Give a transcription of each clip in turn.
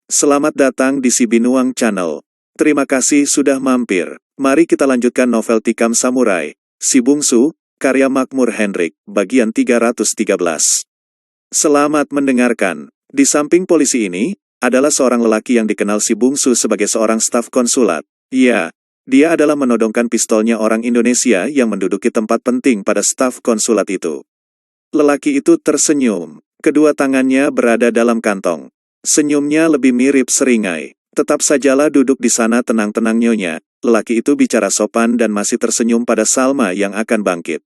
Selamat datang di Si Binuang Channel. Terima kasih sudah mampir. Mari kita lanjutkan novel Tikam Samurai, Si Bungsu, karya Makmur Hendrik, bagian 313. Selamat mendengarkan. Di samping polisi ini, adalah seorang lelaki yang dikenal Si Bungsu sebagai seorang staf konsulat. Ya, dia adalah menodongkan pistolnya orang Indonesia yang menduduki tempat penting pada staf konsulat itu. Lelaki itu tersenyum. Kedua tangannya berada dalam kantong. Senyumnya lebih mirip seringai. Tetap sajalah duduk di sana tenang-tenang nyonya. Lelaki itu bicara sopan dan masih tersenyum pada Salma yang akan bangkit.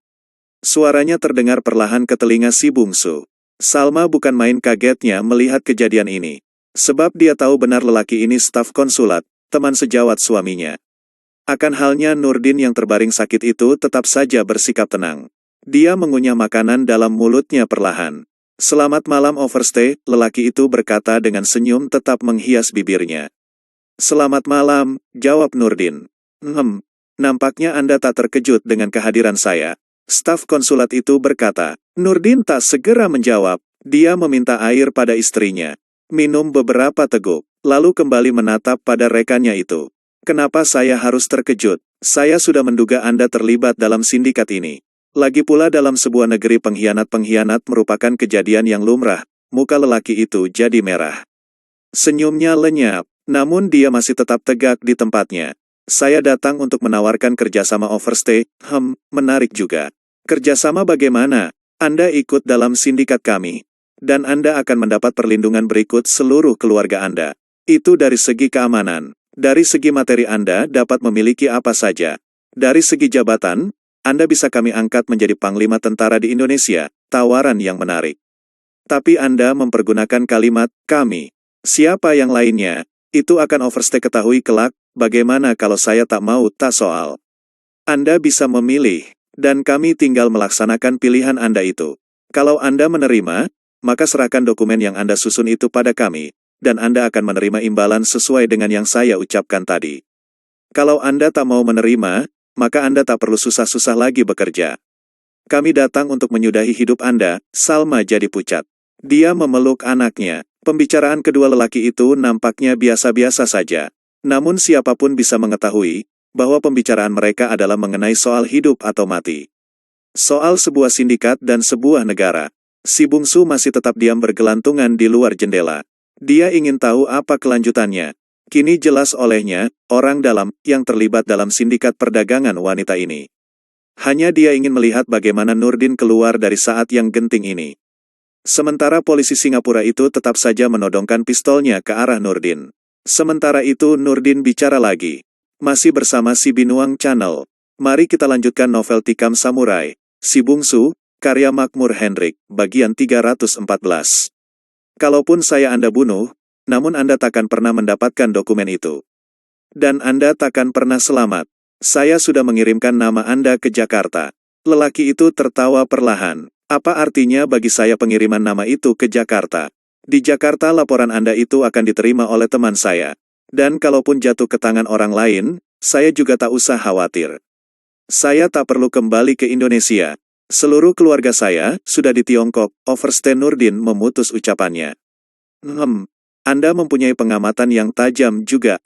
Suaranya terdengar perlahan ke telinga Si Bungsu. Salma bukan main kagetnya melihat kejadian ini. Sebab dia tahu benar lelaki ini staf konsulat, teman sejawat suaminya. Akan halnya Nurdin yang terbaring sakit itu tetap saja bersikap tenang. Dia mengunyah makanan dalam mulutnya perlahan. Selamat malam Overstay, lelaki itu berkata dengan senyum tetap menghias bibirnya. Selamat malam, jawab Nurdin. Nampaknya Anda tak terkejut dengan kehadiran saya. Staf konsulat itu berkata. Nurdin tak segera menjawab, dia meminta air pada istrinya. Minum beberapa teguk, lalu kembali menatap pada rekannya itu. Kenapa saya harus terkejut? Saya sudah menduga Anda terlibat dalam sindikat ini. Lagi pula dalam sebuah negeri pengkhianat-pengkhianat merupakan kejadian yang lumrah, muka lelaki itu jadi merah. Senyumnya lenyap, namun dia masih tetap tegak di tempatnya. Saya datang untuk menawarkan kerjasama Overstay, menarik juga. Kerjasama bagaimana? Anda ikut dalam sindikat kami. Dan Anda akan mendapat perlindungan berikut seluruh keluarga Anda. Itu dari segi keamanan. Dari segi materi Anda dapat memiliki apa saja. Dari segi jabatan, Anda bisa kami angkat menjadi Panglima Tentara di Indonesia, tawaran yang menarik. Tapi Anda mempergunakan kalimat, kami. Siapa yang lainnya? Itu akan Overstay ketahui kelak, bagaimana kalau saya tak mau, tak soal. Anda bisa memilih, dan kami tinggal melaksanakan pilihan Anda itu. Kalau Anda menerima, maka serahkan dokumen yang Anda susun itu pada kami, dan Anda akan menerima imbalan sesuai dengan yang saya ucapkan tadi. Kalau Anda tak mau menerima, maka Anda tak perlu susah-susah lagi bekerja. Kami datang untuk menyudahi hidup Anda. Salma jadi pucat. Dia memeluk anaknya. Pembicaraan kedua lelaki itu nampaknya biasa-biasa saja. Namun siapapun bisa mengetahui, bahwa pembicaraan mereka adalah mengenai soal hidup atau mati. Soal sebuah sindikat dan sebuah negara. Si Bungsu masih tetap diam bergelantungan di luar jendela. Dia ingin tahu apa kelanjutannya. Kini jelas olehnya, orang dalam, yang terlibat dalam sindikat perdagangan wanita ini. Hanya dia ingin melihat bagaimana Nurdin keluar dari saat yang genting ini. Sementara polisi Singapura itu tetap saja menodongkan pistolnya ke arah Nurdin. Sementara itu Nurdin bicara lagi. Masih bersama Si Binuang Channel. Mari kita lanjutkan novel Tikam Samurai, Si Bungsu, karya Makmur Hendrik, bagian 314. Kalaupun saya Anda bunuh, namun Anda takkan pernah mendapatkan dokumen itu. Dan Anda takkan pernah selamat. Saya sudah mengirimkan nama Anda ke Jakarta. Lelaki itu tertawa perlahan. Apa artinya bagi saya pengiriman nama itu ke Jakarta? Di Jakarta laporan Anda itu akan diterima oleh teman saya. Dan kalaupun jatuh ke tangan orang lain, saya juga tak usah khawatir. Saya tak perlu kembali ke Indonesia. Seluruh keluarga saya sudah di Tiongkok. Overstay Nurdin memutus ucapannya. Anda mempunyai pengamatan yang tajam juga,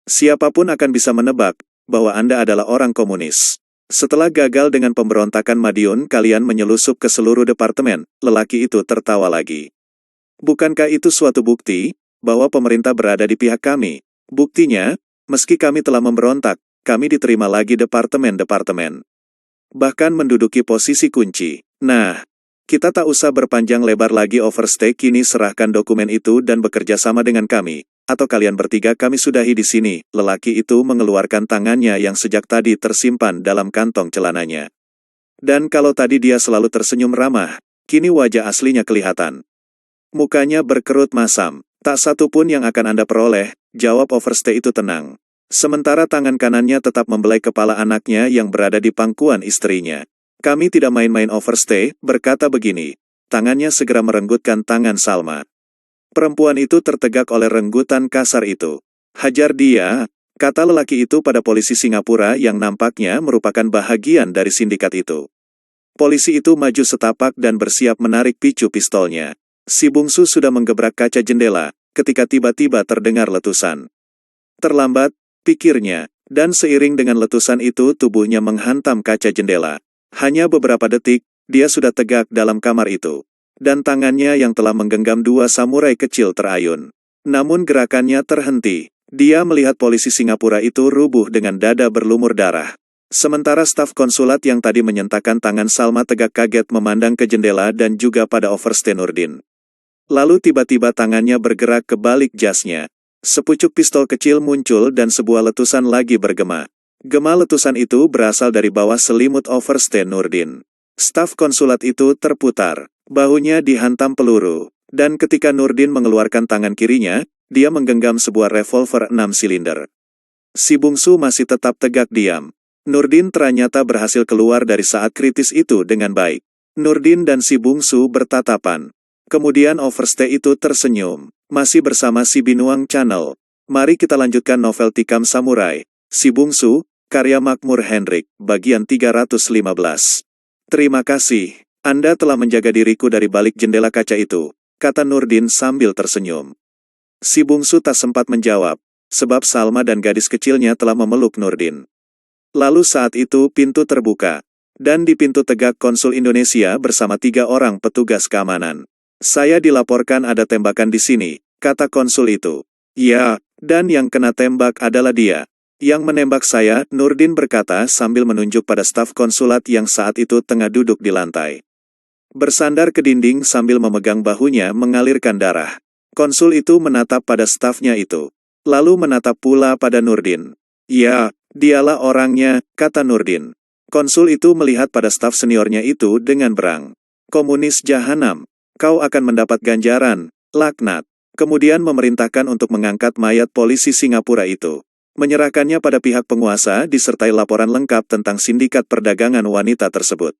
Siapapun akan bisa menebak, bahwa Anda adalah orang komunis. Setelah gagal dengan pemberontakan Madiun, kalian menyelusup ke seluruh departemen, lelaki itu tertawa lagi. Bukankah itu suatu bukti, bahwa pemerintah berada di pihak kami? Buktinya, meski kami telah memberontak, kami diterima lagi departemen-departemen. Bahkan menduduki posisi kunci. Nah, kita tak usah berpanjang lebar lagi Overstay, kini serahkan dokumen itu dan bekerja sama dengan kami, atau kalian bertiga kami sudahi di sini. Lelaki itu mengeluarkan tangannya yang sejak tadi tersimpan dalam kantong celananya. Dan kalau tadi dia selalu tersenyum ramah, kini wajah aslinya kelihatan. Mukanya berkerut masam. Tak satu pun yang akan Anda peroleh, jawab Overstay itu tenang. Sementara tangan kanannya tetap membelai kepala anaknya yang berada di pangkuan istrinya. Kami tidak main-main Overstay, berkata begini. Tangannya segera merenggutkan tangan Salma. Perempuan itu tertegak oleh renggutan kasar itu. Hajar dia, kata lelaki itu pada polisi Singapura yang nampaknya merupakan bahagian dari sindikat itu. Polisi itu maju setapak dan bersiap menarik picu pistolnya. Si Bungsu sudah menggebrak kaca jendela, ketika tiba-tiba terdengar letusan. Terlambat, pikirnya, dan seiring dengan letusan itu tubuhnya menghantam kaca jendela. Hanya beberapa detik, dia sudah tegak dalam kamar itu. Dan tangannya yang telah menggenggam dua samurai kecil terayun. Namun gerakannya terhenti. Dia melihat polisi Singapura itu rubuh dengan dada berlumur darah. Sementara staf konsulat yang tadi menyentakkan tangan Salma tegak kaget memandang ke jendela dan juga pada Overste Nurdin. Lalu tiba-tiba tangannya bergerak ke balik jasnya. Sepucuk pistol kecil muncul dan sebuah letusan lagi bergema. Gema letusan itu berasal dari bawah selimut Overste Nurdin. Staf konsulat itu terputar. Bahunya dihantam peluru. Dan ketika Nurdin mengeluarkan tangan kirinya, dia menggenggam sebuah revolver 6 silinder. Si bungsu masih tetap tegak diam. Nurdin ternyata berhasil keluar dari saat kritis itu dengan baik. Nurdin dan si bungsu bertatapan. Kemudian Overste itu tersenyum. Masih bersama si Binuang Channel. Mari kita lanjutkan novel Tikam Samurai, Si Bungsu, karya Makmur Hendrik, bagian 315. Terima kasih, Anda telah menjaga diriku dari balik jendela kaca itu, kata Nurdin sambil tersenyum. Si bungsu tak sempat menjawab, sebab Salma dan gadis kecilnya telah memeluk Nurdin. Lalu saat itu pintu terbuka, dan di pintu tegak konsul Indonesia bersama 3 orang petugas keamanan. Saya dilaporkan ada tembakan di sini, kata konsul itu. Ya, dan yang kena tembak adalah dia. Yang menembak saya, Nurdin berkata sambil menunjuk pada staf konsulat yang saat itu tengah duduk di lantai. Bersandar ke dinding sambil memegang bahunya mengalirkan darah. Konsul itu menatap pada stafnya itu. Lalu menatap pula pada Nurdin. Ya, dialah orangnya, kata Nurdin. Konsul itu melihat pada staf seniornya itu dengan berang. Komunis jahanam, kau akan mendapat ganjaran, laknat. Kemudian memerintahkan untuk mengangkat mayat polisi Singapura itu. Menyerahkannya pada pihak penguasa disertai laporan lengkap tentang sindikat perdagangan wanita tersebut.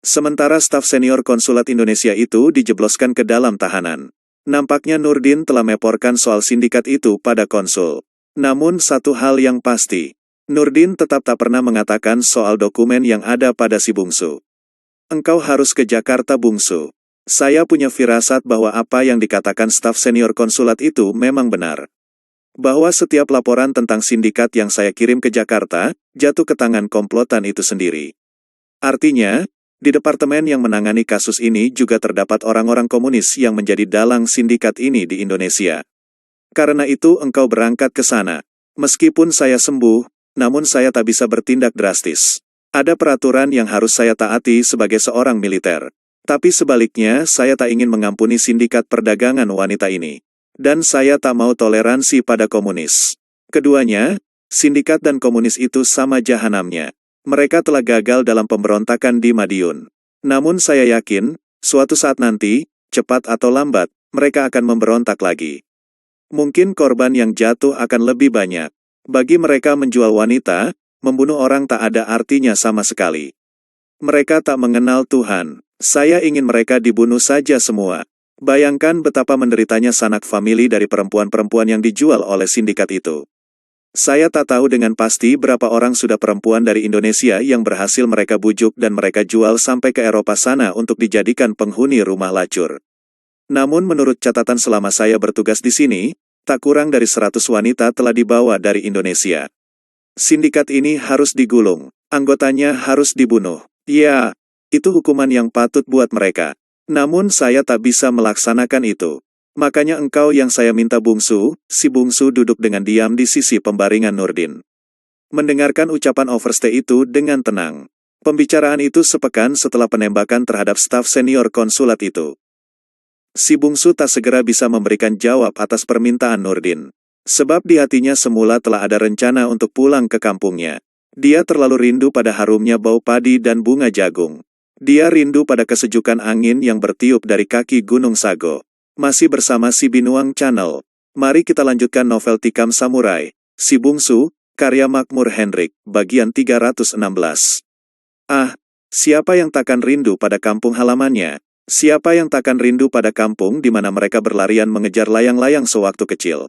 Sementara staf senior konsulat Indonesia itu dijebloskan ke dalam tahanan. Nampaknya Nurdin telah melaporkan soal sindikat itu pada konsul. Namun satu hal yang pasti, Nurdin tetap tak pernah mengatakan soal dokumen yang ada pada si bungsu. Engkau harus ke Jakarta bungsu. Saya punya firasat bahwa apa yang dikatakan staf senior konsulat itu memang benar. Bahwa setiap laporan tentang sindikat yang saya kirim ke Jakarta, jatuh ke tangan komplotan itu sendiri. Artinya, di departemen yang menangani kasus ini juga terdapat orang-orang komunis yang menjadi dalang sindikat ini di Indonesia. Karena itu engkau berangkat ke sana. Meskipun saya sembuh, namun saya tak bisa bertindak drastis. Ada peraturan yang harus saya taati sebagai seorang militer. Tapi sebaliknya, saya tak ingin mengampuni sindikat perdagangan wanita ini. Dan saya tak mau toleransi pada komunis. Keduanya, sindikat dan komunis itu sama jahanamnya. Mereka telah gagal dalam pemberontakan di Madiun. Namun saya yakin, suatu saat nanti, cepat atau lambat, mereka akan memberontak lagi. Mungkin korban yang jatuh akan lebih banyak. Bagi mereka menjual wanita, membunuh orang tak ada artinya sama sekali. Mereka tak mengenal Tuhan. Saya ingin mereka dibunuh saja semua. Bayangkan betapa menderitanya sanak famili dari perempuan-perempuan yang dijual oleh sindikat itu. Saya tak tahu dengan pasti berapa orang sudah perempuan dari Indonesia yang berhasil mereka bujuk dan mereka jual sampai ke Eropa sana untuk dijadikan penghuni rumah lacur. Namun menurut catatan selama saya bertugas di sini, tak kurang dari 100 wanita telah dibawa dari Indonesia. Sindikat ini harus digulung, anggotanya harus dibunuh. Ya, itu hukuman yang patut buat mereka. Namun saya tak bisa melaksanakan itu. Makanya engkau yang saya minta bungsu, si bungsu duduk dengan diam di sisi pembaringan Nurdin. Mendengarkan ucapan Overste itu dengan tenang. Pembicaraan itu sepekan setelah penembakan terhadap staf senior konsulat itu. Si bungsu tak segera bisa memberikan jawab atas permintaan Nurdin. Sebab di hatinya semula telah ada rencana untuk pulang ke kampungnya. Dia terlalu rindu pada harumnya bau padi dan bunga jagung. Dia rindu pada kesejukan angin yang bertiup dari kaki Gunung Sago. Masih bersama si Binuang Channel. Mari kita lanjutkan novel Tikam Samurai, Si Bungsu, karya Makmur Hendrik, bagian 316. Ah, siapa yang takkan rindu pada kampung halamannya? Siapa yang takkan rindu pada kampung di mana mereka berlarian mengejar layang-layang sewaktu kecil?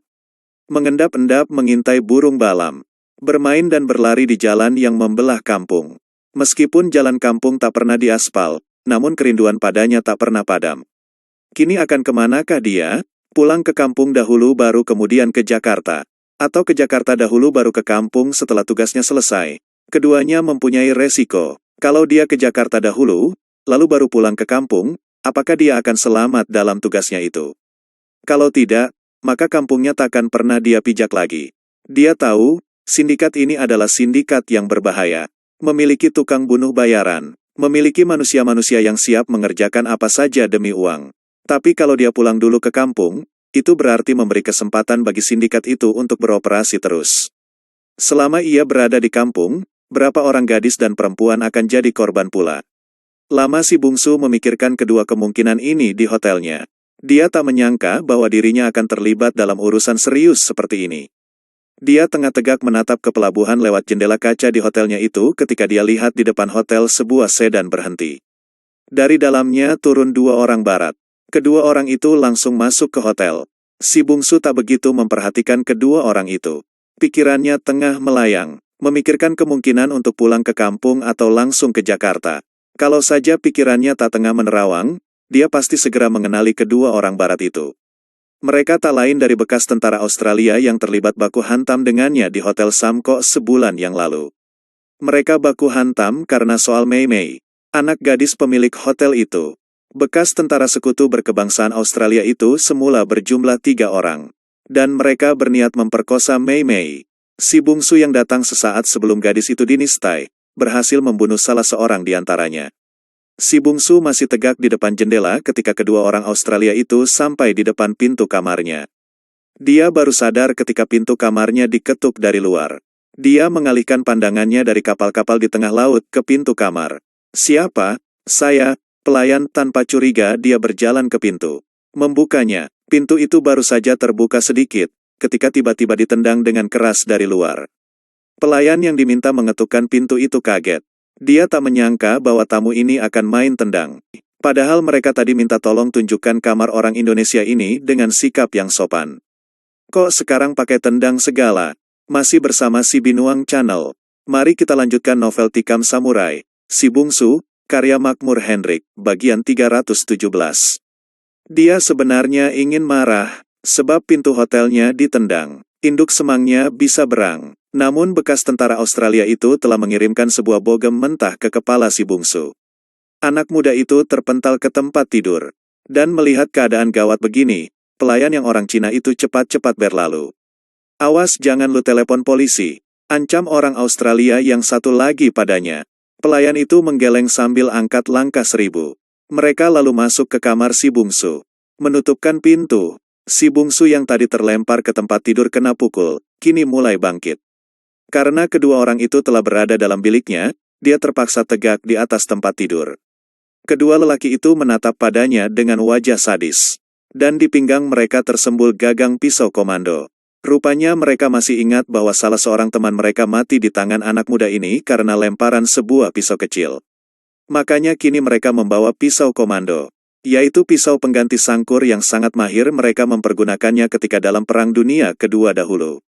Mengendap-endap mengintai burung balam. Bermain dan berlari di jalan yang membelah kampung. Meskipun jalan kampung tak pernah diaspal, namun kerinduan padanya tak pernah padam. Kini akan kemanakah dia? Pulang ke kampung dahulu baru kemudian ke Jakarta. Atau ke Jakarta dahulu baru ke kampung setelah tugasnya selesai. Keduanya mempunyai resiko. Kalau dia ke Jakarta dahulu, lalu baru pulang ke kampung, apakah dia akan selamat dalam tugasnya itu? Kalau tidak, maka kampungnya takkan pernah dia pijak lagi. Dia tahu, sindikat ini adalah sindikat yang berbahaya. Memiliki tukang bunuh bayaran. Memiliki manusia-manusia yang siap mengerjakan apa saja demi uang. Tapi kalau dia pulang dulu ke kampung, itu berarti memberi kesempatan bagi sindikat itu untuk beroperasi terus. Selama ia berada di kampung, berapa orang gadis dan perempuan akan jadi korban pula. Lama si bungsu memikirkan kedua kemungkinan ini di hotelnya. Dia tak menyangka bahwa dirinya akan terlibat dalam urusan serius seperti ini. Dia tengah tegak menatap ke pelabuhan lewat jendela kaca di hotelnya itu ketika dia lihat di depan hotel sebuah sedan berhenti. Dari dalamnya turun dua orang barat. Kedua orang itu langsung masuk ke hotel. Si bungsu tak begitu memperhatikan kedua orang itu. Pikirannya tengah melayang, memikirkan kemungkinan untuk pulang ke kampung atau langsung ke Jakarta. Kalau saja pikirannya tak tengah menerawang, dia pasti segera mengenali kedua orang barat itu. Mereka tak lain dari bekas tentara Australia yang terlibat baku hantam dengannya di Hotel Samko sebulan yang lalu. Mereka baku hantam karena soal Mei Mei, anak gadis pemilik hotel itu. Bekas tentara sekutu berkebangsaan Australia itu semula berjumlah 3 orang. Dan mereka berniat memperkosa Mei Mei. Si bungsu yang datang sesaat sebelum gadis itu dinistai, berhasil membunuh salah seorang di antaranya. Si bungsu masih tegak di depan jendela ketika kedua orang Australia itu sampai di depan pintu kamarnya. Dia baru sadar ketika pintu kamarnya diketuk dari luar. Dia mengalihkan pandangannya dari kapal-kapal di tengah laut ke pintu kamar. "Siapa?" "Saya." Pelayan tanpa curiga dia berjalan ke pintu. Membukanya, pintu itu baru saja terbuka sedikit, ketika tiba-tiba ditendang dengan keras dari luar. Pelayan yang diminta mengetukkan pintu itu kaget. Dia tak menyangka bahwa tamu ini akan main tendang. Padahal mereka tadi minta tolong tunjukkan kamar orang Indonesia ini dengan sikap yang sopan. Kok sekarang pakai tendang segala? Masih bersama si Binuang Channel. Mari kita lanjutkan novel Tikam Samurai, Si Bungsu, karya Makmur Hendrik, bagian 317. Dia sebenarnya ingin marah, sebab pintu hotelnya ditendang. Induk semangnya bisa berang. Namun bekas tentara Australia itu telah mengirimkan sebuah bogem mentah ke kepala si bungsu. Anak muda itu terpental ke tempat tidur. Dan melihat keadaan gawat begini, pelayan yang orang Cina itu cepat-cepat berlalu. "Awas jangan lu telepon polisi," ancam orang Australia yang satu lagi padanya. Pelayan itu menggeleng sambil angkat langkah 1000. Mereka lalu masuk ke kamar si bungsu. Menutupkan pintu, si bungsu yang tadi terlempar ke tempat tidur kena pukul, kini mulai bangkit. Karena kedua orang itu telah berada dalam biliknya, dia terpaksa tegak di atas tempat tidur. Kedua lelaki itu menatap padanya dengan wajah sadis. Dan di pinggang mereka tersembul gagang pisau komando. Rupanya mereka masih ingat bahwa salah seorang teman mereka mati di tangan anak muda ini karena lemparan sebuah pisau kecil. Makanya kini mereka membawa pisau komando, yaitu pisau pengganti sangkur yang sangat mahir mereka mempergunakannya ketika dalam Perang Dunia Kedua dahulu.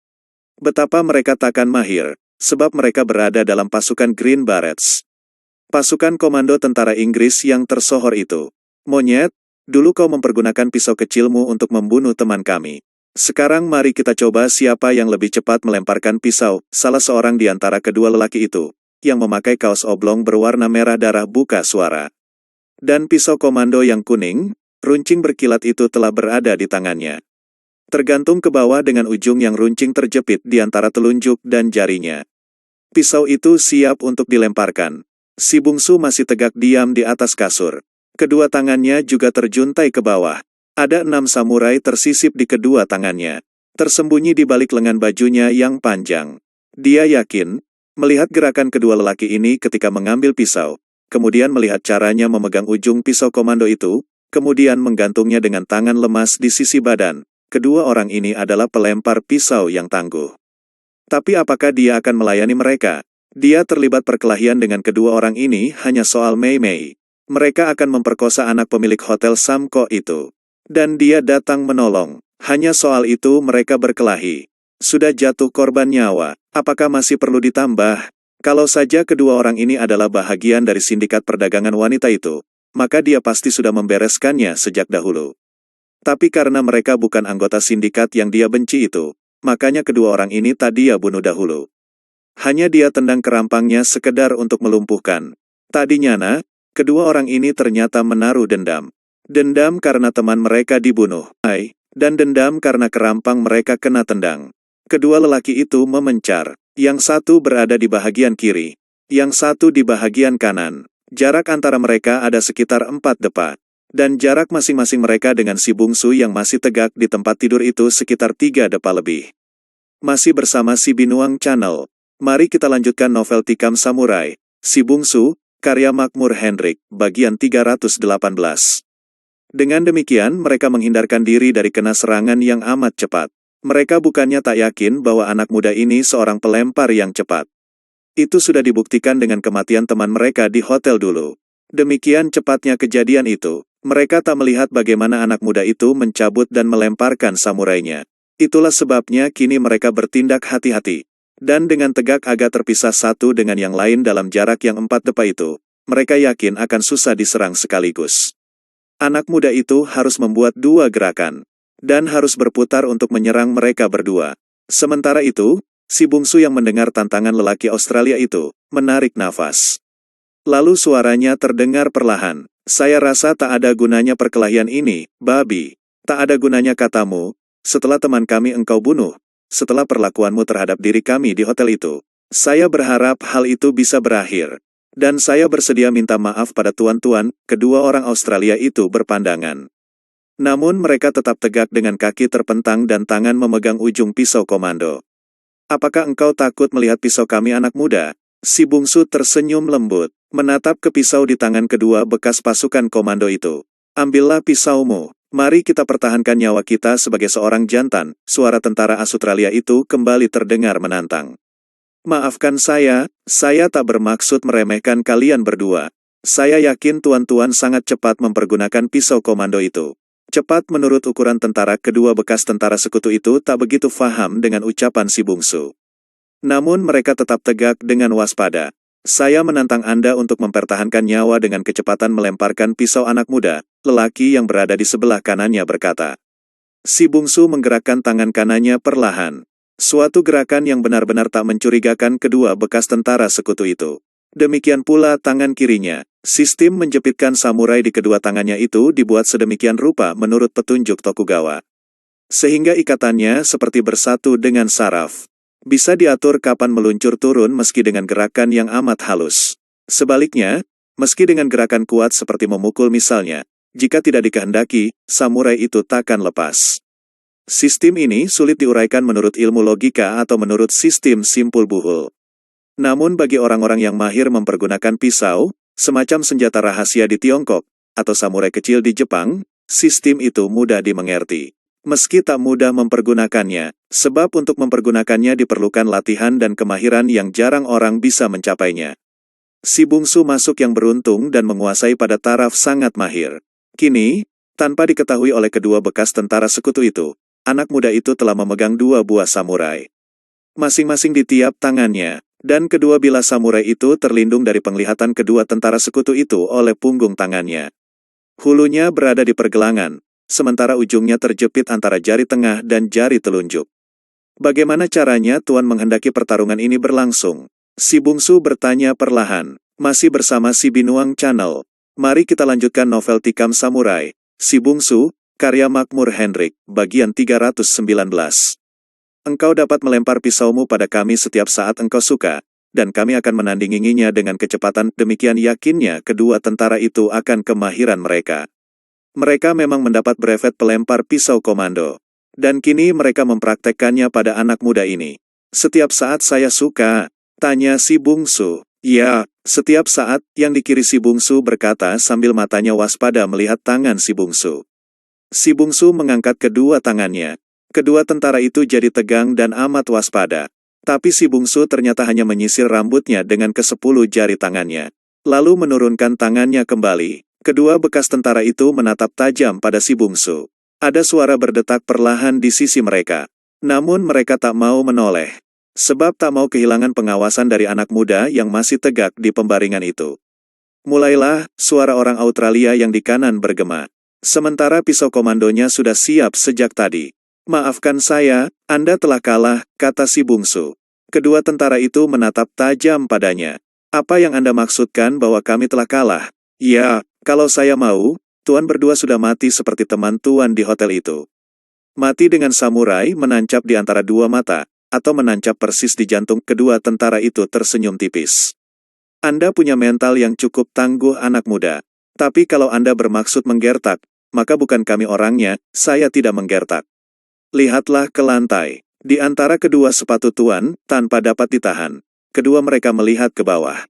Betapa mereka takkan mahir, sebab mereka berada dalam pasukan Green Berets. Pasukan komando tentara Inggris yang tersohor itu. "Monyet, dulu kau mempergunakan pisau kecilmu untuk membunuh teman kami. Sekarang mari kita coba siapa yang lebih cepat melemparkan pisau." Salah seorang di antara kedua lelaki itu, yang memakai kaos oblong berwarna merah darah buka suara. Dan pisau komando yang kuning, runcing berkilat itu telah berada di tangannya. Tergantung ke bawah dengan ujung yang runcing terjepit di antara telunjuk dan jarinya. Pisau itu siap untuk dilemparkan. Si bungsu masih tegak diam di atas kasur. Kedua tangannya juga terjuntai ke bawah. Ada 6 samurai tersisip di kedua tangannya, tersembunyi di balik lengan bajunya yang panjang. Dia yakin, melihat gerakan kedua lelaki ini ketika mengambil pisau, kemudian melihat caranya memegang ujung pisau komando itu, kemudian menggantungnya dengan tangan lemas di sisi badan. Kedua orang ini adalah pelempar pisau yang tangguh. Tapi apakah dia akan melayani mereka? Dia terlibat perkelahian dengan kedua orang ini hanya soal Mei Mei. Mereka akan memperkosa anak pemilik Hotel Samko itu. Dan dia datang menolong. Hanya soal itu mereka berkelahi. Sudah jatuh korban nyawa, apakah masih perlu ditambah? Kalau saja kedua orang ini adalah bahagian dari sindikat perdagangan wanita itu, maka dia pasti sudah membereskannya sejak dahulu. Tapi karena mereka bukan anggota sindikat yang dia benci itu, makanya kedua orang ini tak dia bunuh dahulu. Hanya dia tendang kerampangnya sekedar untuk melumpuhkan. Tak dinyana, kedua orang ini ternyata menaruh dendam. Dendam karena teman mereka dibunuh, dan dendam karena kerampang mereka kena tendang. Kedua lelaki itu memencar. Yang satu berada di bahagian kiri, yang satu di bahagian kanan. Jarak antara mereka ada sekitar 4 depa. Dan jarak masing-masing mereka dengan si bungsu yang masih tegak di tempat tidur itu sekitar 3 depa lebih. Masih bersama si Binuang Channel. Mari kita lanjutkan novel Tikam Samurai, Si Bungsu, karya Makmur Hendrik, bagian 318. Dengan demikian mereka menghindarkan diri dari kena serangan yang amat cepat. Mereka bukannya tak yakin bahwa anak muda ini seorang pelempar yang cepat. Itu sudah dibuktikan dengan kematian teman mereka di hotel dulu. Demikian cepatnya kejadian itu, mereka tak melihat bagaimana anak muda itu mencabut dan melemparkan samurainya. Itulah sebabnya kini mereka bertindak hati-hati. Dan dengan tegak agak terpisah satu dengan yang lain dalam jarak yang 4 depa itu, mereka yakin akan susah diserang sekaligus. Anak muda itu harus membuat 2 gerakan, dan harus berputar untuk menyerang mereka berdua. Sementara itu, si bungsu yang mendengar tantangan lelaki Australia itu, menarik nafas. Lalu suaranya terdengar perlahan, "Saya rasa tak ada gunanya perkelahian ini, babi. Tak ada gunanya katamu, setelah teman kami engkau bunuh, setelah perlakuanmu terhadap diri kami di hotel itu. Saya berharap hal itu bisa berakhir. Dan saya bersedia minta maaf pada tuan-tuan." Kedua orang Australia itu berpandangan. Namun mereka tetap tegak dengan kaki terpentang dan tangan memegang ujung pisau komando. "Apakah engkau takut melihat pisau kami anak muda?" Si bungsu tersenyum lembut, menatap ke pisau di tangan kedua bekas pasukan komando itu. "Ambillah pisaumu, mari kita pertahankan nyawa kita sebagai seorang jantan." Suara tentara Australia itu kembali terdengar menantang. "Maafkan saya tak bermaksud meremehkan kalian berdua. Saya yakin tuan-tuan sangat cepat mempergunakan pisau komando itu." Cepat menurut ukuran tentara. Kedua bekas tentara sekutu itu tak begitu faham dengan ucapan si bungsu. Namun mereka tetap tegak dengan waspada. "Saya menantang Anda untuk mempertahankan nyawa dengan kecepatan melemparkan pisau." Anak muda, lelaki yang berada di sebelah kanannya berkata. Si bungsu menggerakkan tangan kanannya perlahan. Suatu gerakan yang benar-benar tak mencurigakan kedua bekas tentara sekutu itu. Demikian pula tangan kirinya. Sistem menjepitkan samurai di kedua tangannya itu dibuat sedemikian rupa menurut petunjuk Tokugawa. Sehingga ikatannya seperti bersatu dengan saraf. Bisa diatur kapan meluncur turun meski dengan gerakan yang amat halus. Sebaliknya, meski dengan gerakan kuat seperti memukul misalnya, jika tidak dikehendaki, samurai itu takkan lepas. Sistem ini sulit diuraikan menurut ilmu logika atau menurut sistem simpul buhul. Namun bagi orang-orang yang mahir mempergunakan pisau, semacam senjata rahasia di Tiongkok, atau samurai kecil di Jepang, sistem itu mudah dimengerti. Meski tak mudah mempergunakannya, sebab untuk mempergunakannya diperlukan latihan dan kemahiran yang jarang orang bisa mencapainya. Si bungsu masuk yang beruntung dan menguasai pada taraf sangat mahir. Kini, tanpa diketahui oleh kedua bekas tentara sekutu itu, anak muda itu telah memegang 2 buah samurai. Masing-masing di tiap tangannya, dan kedua bilah samurai itu terlindung dari penglihatan kedua tentara sekutu itu oleh punggung tangannya. Hulunya berada di pergelangan, sementara ujungnya terjepit antara jari tengah dan jari telunjuk. "Bagaimana caranya Tuan menghendaki pertarungan ini berlangsung?" Si bungsu bertanya perlahan. Masih bersama si Binuang Channel. Mari kita lanjutkan novel Tikam Samurai, Si Bungsu, karya Makmur Hendrik, bagian 319. "Engkau dapat melempar pisaumu pada kami setiap saat engkau suka, dan kami akan menandinginya dengan kecepatan." Demikian yakinnya kedua tentara itu akan kemahiran mereka. Mereka memang mendapat brevet pelempar pisau komando. Dan kini mereka mempraktekkannya pada anak muda ini. "Setiap saat saya suka?" tanya si bungsu. "Ya, setiap saat," yang di kiri si bungsu berkata sambil matanya waspada melihat tangan si bungsu. Si bungsu mengangkat kedua tangannya. Kedua tentara itu jadi tegang dan amat waspada. Tapi si bungsu ternyata hanya menyisir rambutnya dengan ke-10 jari tangannya. Lalu menurunkan tangannya kembali. Kedua bekas tentara itu menatap tajam pada si bungsu. Ada suara berdetak perlahan di sisi mereka. Namun mereka tak mau menoleh. Sebab tak mau kehilangan pengawasan dari anak muda yang masih tegak di pembaringan itu. Mulailah suara orang Australia yang di kanan bergema. Sementara pisau komandonya sudah siap sejak tadi. Maafkan saya, Anda telah kalah, kata si bungsu. Kedua tentara itu menatap tajam padanya. Apa yang Anda maksudkan bahwa kami telah kalah? Ya, kalau saya mau, Tuan berdua sudah mati seperti teman Tuan di hotel itu. Mati dengan samurai menancap di antara dua mata, atau menancap persis di jantung. Kedua tentara itu tersenyum tipis. Anda punya mental yang cukup tangguh, anak muda. Tapi kalau Anda bermaksud menggertak, maka bukan kami orangnya, saya tidak menggertak. Lihatlah ke lantai. Di antara kedua sepatu Tuan, tanpa dapat ditahan. Kedua mereka melihat ke bawah.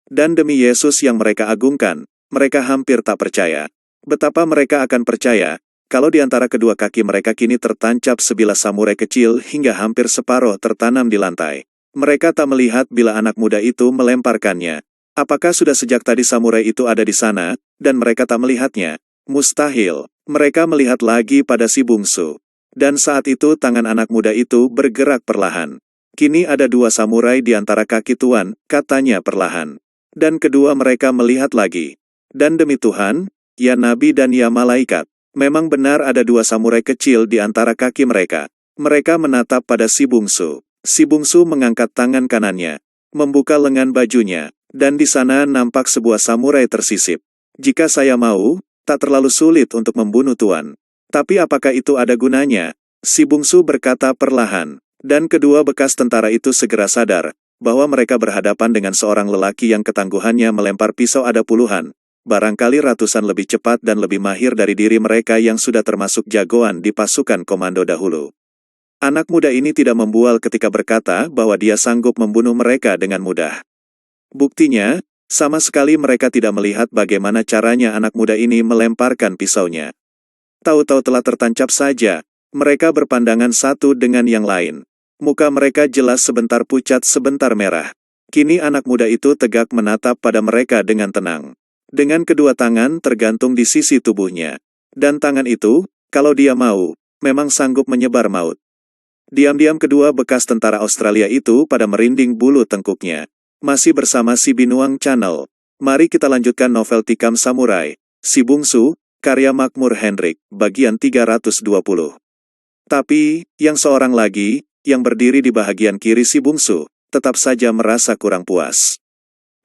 Dan demi Yesus yang mereka agungkan, mereka hampir tak percaya. Betapa mereka akan percaya, kalau di antara kedua kaki mereka kini tertancap sebilah samurai kecil hingga hampir separuh tertanam di lantai. Mereka tak melihat bila anak muda itu melemparkannya. Apakah sudah sejak tadi samurai itu ada di sana, dan mereka tak melihatnya? Mustahil. Mereka melihat lagi pada si bungsu. Dan saat itu tangan anak muda itu bergerak perlahan. Kini ada dua samurai di antara kaki Tuan, katanya perlahan. Dan kedua mereka melihat lagi. Dan demi Tuhan, ya Nabi dan ya malaikat, memang benar ada dua samurai kecil di antara kaki mereka. Mereka menatap pada si bungsu. Si bungsu mengangkat tangan kanannya, membuka lengan bajunya, dan di sana nampak sebuah samurai tersisip. Jika saya mau, tak terlalu sulit untuk membunuh Tuan. Tapi apakah itu ada gunanya? Si bungsu berkata perlahan, dan kedua bekas tentara itu segera sadar, bahwa mereka berhadapan dengan seorang lelaki yang ketangguhannya melempar pisau ada puluhan, barangkali ratusan lebih cepat dan lebih mahir dari diri mereka yang sudah termasuk jagoan di pasukan komando dahulu. Anak muda ini tidak membual ketika berkata bahwa dia sanggup membunuh mereka dengan mudah. Buktinya, sama sekali mereka tidak melihat bagaimana caranya anak muda ini melemparkan pisaunya. Tahu-tahu telah tertancap saja, mereka berpandangan satu dengan yang lain. Muka mereka jelas sebentar pucat sebentar merah. Kini anak muda itu tegak menatap pada mereka dengan tenang. Dengan kedua tangan tergantung di sisi tubuhnya. Dan tangan itu, kalau dia mau, memang sanggup menyebar maut. Diam-diam kedua bekas tentara Australia itu pada merinding bulu tengkuknya. Masih bersama si Binuang Channel. Mari kita lanjutkan novel Tikam Samurai, Si Bungsu, karya Makmur Hendrik, bagian 320. Tapi, yang seorang lagi, yang berdiri di bahagian kiri si bungsu, tetap saja merasa kurang puas.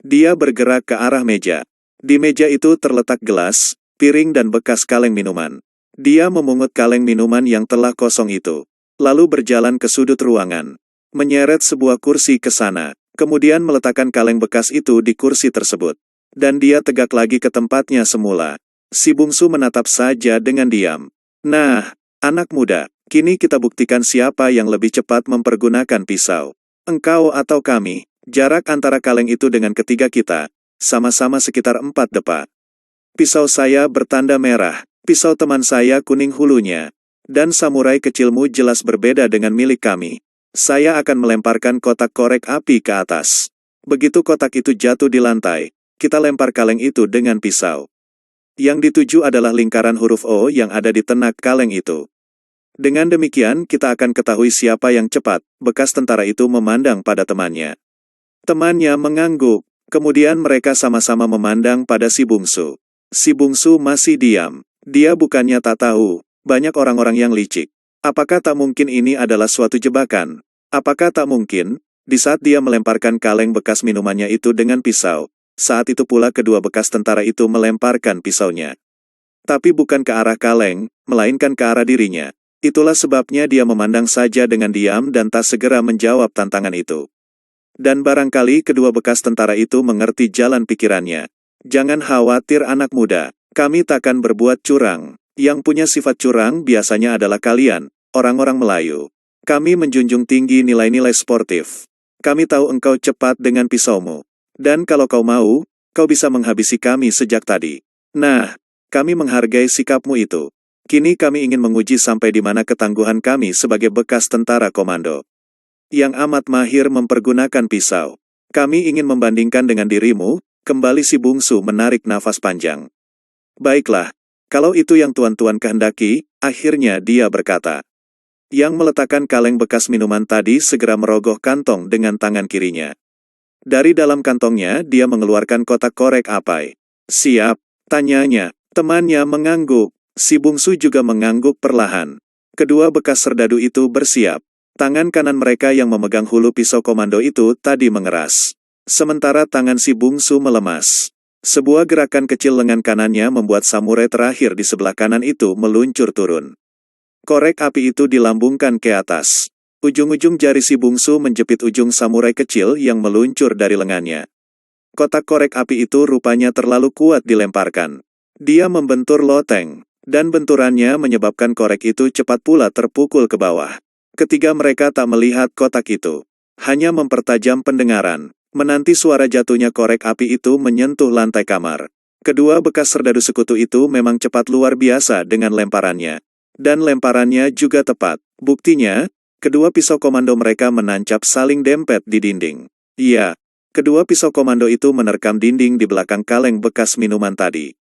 Dia bergerak ke arah meja. Di meja itu terletak gelas, piring dan bekas kaleng minuman. Dia memungut kaleng minuman yang telah kosong itu, lalu berjalan ke sudut ruangan, menyeret sebuah kursi ke sana, kemudian meletakkan kaleng bekas itu di kursi tersebut. Dan dia tegak lagi ke tempatnya semula. Si bungsu menatap saja dengan diam. Nah, anak muda, kini kita buktikan siapa yang lebih cepat mempergunakan pisau. Engkau atau kami. Jarak antara kaleng itu dengan ketiga kita, sama-sama sekitar 4 depa. Pisau saya bertanda merah, pisau teman saya kuning hulunya. Dan samurai kecilmu jelas berbeda dengan milik kami. Saya akan melemparkan kotak korek api ke atas. Begitu kotak itu jatuh di lantai, kita lempar kaleng itu dengan pisau. Yang dituju adalah lingkaran huruf O yang ada di tenak kaleng itu. Dengan demikian kita akan ketahui siapa yang cepat. Bekas tentara itu memandang pada temannya. Temannya mengangguk, kemudian mereka sama-sama memandang pada si bungsu. Si bungsu masih diam. Dia bukannya tak tahu, banyak orang-orang yang licik. Apakah tak mungkin ini adalah suatu jebakan? Apakah tak mungkin, di saat dia melemparkan kaleng bekas minumannya itu dengan pisau, saat itu pula kedua bekas tentara itu melemparkan pisaunya. Tapi bukan ke arah kaleng, melainkan ke arah dirinya. Itulah sebabnya dia memandang saja dengan diam dan tak segera menjawab tantangan itu. Dan barangkali kedua bekas tentara itu mengerti jalan pikirannya. Jangan khawatir anak muda, kami takkan berbuat curang. Yang punya sifat curang biasanya adalah kalian, orang-orang Melayu. Kami menjunjung tinggi nilai-nilai sportif. Kami tahu engkau cepat dengan pisaumu. Dan kalau kau mau, kau bisa menghabisi kami sejak tadi. Nah, kami menghargai sikapmu itu. Kini kami ingin menguji sampai di mana ketangguhan kami sebagai bekas tentara komando. Yang amat mahir mempergunakan pisau. Kami ingin membandingkan dengan dirimu, kembali si bungsu menarik nafas panjang. Baiklah, kalau itu yang tuan-tuan kehendaki, akhirnya dia berkata. Yang meletakkan kaleng bekas minuman tadi segera merogoh kantong dengan tangan kirinya. Dari dalam kantongnya, dia mengeluarkan kotak korek api. Siap, tanyanya. Temannya mengangguk. Si bungsu juga mengangguk perlahan. Kedua bekas serdadu itu bersiap. Tangan kanan mereka yang memegang hulu pisau komando itu tadi mengeras. Sementara tangan si bungsu melemas. Sebuah gerakan kecil lengan kanannya membuat samurai terakhir di sebelah kanan itu meluncur turun. Korek api itu dilambungkan ke atas. Ujung-ujung jari si bungsu menjepit ujung samurai kecil yang meluncur dari lengannya. Kotak korek api itu rupanya terlalu kuat dilemparkan. Dia membentur loteng, dan benturannya menyebabkan korek itu cepat pula terpukul ke bawah. Ketiga mereka tak melihat kotak itu, hanya mempertajam pendengaran, menanti suara jatuhnya korek api itu menyentuh lantai kamar. Kedua bekas serdadu sekutu itu memang cepat luar biasa dengan lemparannya. Dan lemparannya juga tepat. Buktinya, kedua pisau komando mereka menancap saling dempet di dinding. Iya, kedua pisau komando itu menerkam dinding di belakang kaleng bekas minuman tadi.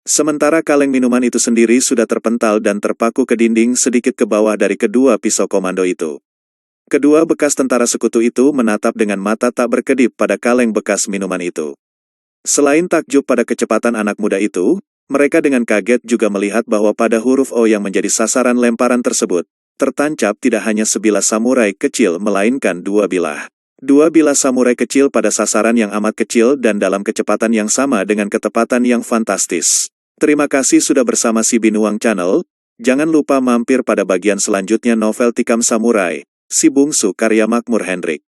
Sementara kaleng minuman itu sendiri sudah terpental dan terpaku ke dinding sedikit ke bawah dari kedua pisau komando itu. Kedua bekas tentara sekutu itu menatap dengan mata tak berkedip pada kaleng bekas minuman itu. Selain takjub pada kecepatan anak muda itu, mereka dengan kaget juga melihat bahwa pada huruf O yang menjadi sasaran lemparan tersebut, tertancap tidak hanya sebilah samurai kecil melainkan dua bilah. Dua bilah samurai kecil pada sasaran yang amat kecil dan dalam kecepatan yang sama dengan ketepatan yang fantastis. Terima kasih sudah bersama Si Binuang Channel. Jangan lupa mampir pada bagian selanjutnya novel Tikam Samurai, Si Bungsu karya Makmur Hendrik.